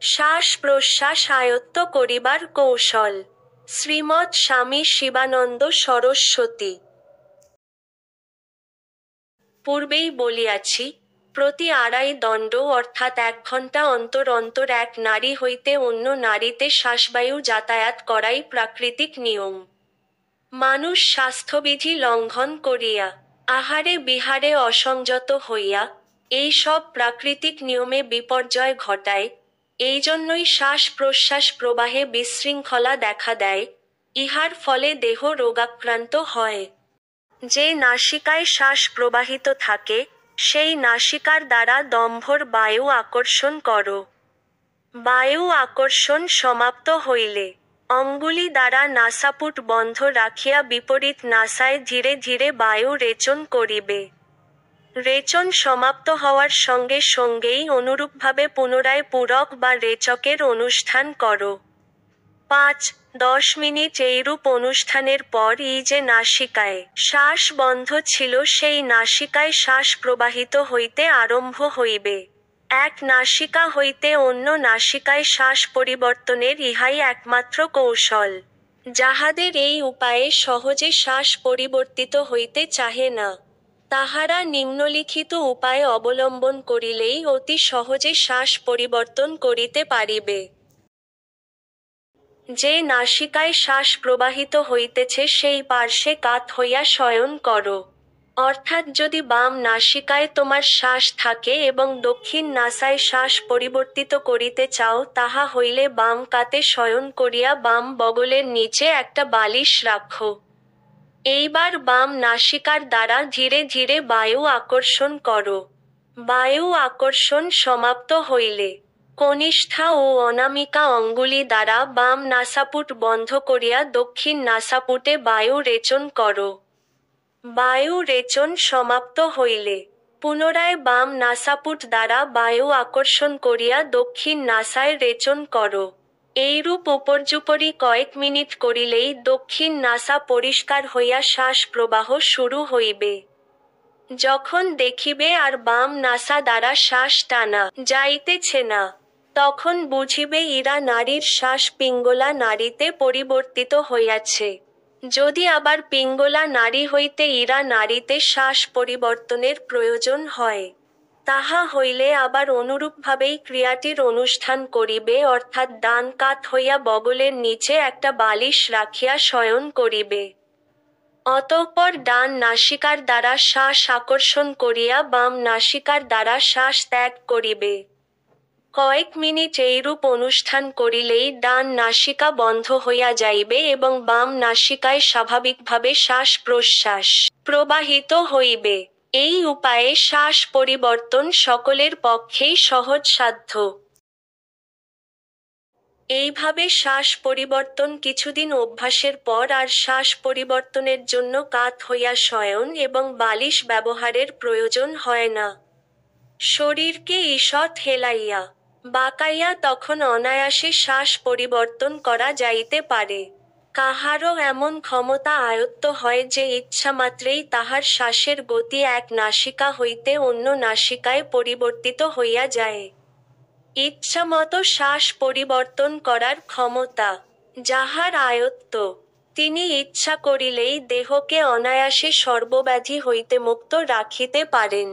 শ্বাস প্রশ্বাস আয়ত্ত করিবার কৌশল। শ্রীমৎ স্বামী শিবানন্দ সরস্বতী। পূর্বেই বলিয়াছি, প্রতি আড়াই দণ্ড অর্থাৎ 1 ঘণ্টা অন্তর অন্তর এক নারী হইতে অন্য নারীতে শ্বাসবায়ু যাতায়াত করাই প্রাকৃতিক নিয়ম। মানুষ স্বাস্থ্যবিধি লঙ্ঘন করিয়া, আহারে বিহারে অসংযত হইয়া, এই সব প্রাকৃতিক নিয়মে বিপর্যয় ঘটায়। এই জন্যই শ্বাস প্রশ্বাস প্রবাহে বিশৃঙ্খলা দেখা দেয়, ইহার ফলে দেহ রোগাক্রান্ত হয়। যে নাসিকায় শ্বাস প্রবাহিত থাকে, সেই নাসিকার দ্বারা দম্ভর বায়ু আকর্ষণ করো। বায়ু আকর্ষণ সমাপ্ত হইলে, অঙ্গুলি দ্বারা নাসাপুট বন্ধ রাখিয়া বিপরীত নাসায় ধীরে ধীরে বায়ু রেচন করিবে। রেচন সমাপ্ত হওয়ার সঙ্গে সঙ্গেই অনুরূপভাবে পুনরায় পূরক বা রেচকের অনুষ্ঠান করো। 5-10 মিনিট এইরূপ অনুষ্ঠানের পর যে নাসিকায় শ্বাস বন্ধ ছিল সেই নাসিকায় শ্বাস প্রবাহিত হইতে আরম্ভ হইবে। এক নাসিকা হইতে অন্য নাসিকায় শ্বাস পরিবর্তনের ইহাই একমাত্র কৌশল। যাহাদের এই উপায়ে সহজে শ্বাস পরিবর্তিত হইতে চাহে না, তাহারা নিম্নলিখিত উপায় অবলম্বন করিলেই অতি সহজে শ্বাস পরিবর্তন করিতে পারিবে। যে নাসিকায় শ্বাস প্রবাহিত হইতেছে সেই পার্শ্বে কাত হইয়া শয়ন করো। অর্থাৎ যদি বাম নাসিকায় তোমার শ্বাস থাকে এবং দক্ষিণ নাসায় শ্বাস পরিবর্তিত করিতে চাও, তাহা হইলে বাম কাতে শয়ন করিয়া বাম বগলের নিচে একটা বালিশ রাখো। এইবার বাম নাসিকার দ্বারা ধীরে ধীরে বায়ু আকর্ষণ করো। বায়ু আকর্ষণ সমাপ্ত হইলে, কনিষ্ঠা ও অনামিকা অঙ্গুলি দ্বারা বাম নাসাপুট বন্ধ করিয়া দক্ষিণ নাসাপুটে বায়ু রেচন করো। বায়ু রেচন সমাপ্ত হইলে, পুনরায় বাম নাসাপুট দ্বারা বায়ু আকর্ষণ করিয়া দক্ষিণ নাসায় রেচন করো। এইরূপ উপর্যুপরি কয়েক মিনিট করিলেই দক্ষিণ নাসা পরিষ্কার হইয়া শ্বাস প্রবাহ শুরু হইবে। যখন দেখিবে আর বাম নাসা দ্বারা শ্বাস টানা যাইতেছে না, তখন বুঝিবে ইরা নারীর শ্বাস পিঙ্গলা নারীতে পরিবর্তিত হইয়াছে। যদি আবার পিঙ্গলা নারী হইতে ইরা নারীতে শ্বাস পরিবর্তনের প্রয়োজন হয়, তাহা হইলে আবার অনুরূপভাবেই ক্রিয়াটির অনুষ্ঠান করিবে, অর্থাৎ ডান কাত হইয়া বগলের নিচে একটা বালিশ রাখিয়া শয়ন করিবে। অতঃপর ডান নাসিকার দ্বারা শ্বাস আকর্ষণ করিয়া বাম নাসিকার দ্বারা শ্বাস ত্যাগ করিবে। কয়েক মিনিট এইরূপ অনুষ্ঠান করিলেই ডান নাসিকা বন্ধ হইয়া যাইবে এবং বাম নাসিকায় স্বাভাবিকভাবে শ্বাস প্রশ্বাস প্রবাহিত হইবে। এই উপায়ে শ্বাস পরিবর্তন সকলের পক্ষেই সহজসাধ্য। এইভাবে শ্বাস পরিবর্তন কিছুদিন অভ্যাসের পর আর শ্বাস পরিবর্তনের জন্য কাত হইয়া শয়ন এবং বালিশ ব্যবহারের প্রয়োজন হয় না। শরীরকে ঈষৎ হেলাইয়া বাঁকাইয়া তখন অনায়াসে শ্বাস পরিবর্তন করা যাইতে পারে। কাহারও এমন ক্ষমতা আয়ত্ত হয় যে ইচ্ছামাত্রেই তাহার শ্বাসের গতি এক নাসিকা হইতে অন্য নাসিকায় পরিবর্তিত হইয়া যায়। ইচ্ছামতো শ্বাস পরিবর্তন করার ক্ষমতা যাহার আয়ত্ত, তিনি ইচ্ছা করিলেই দেহকে অনায়াসে সর্বব্যাধি হইতে মুক্ত রাখিতে পারেন।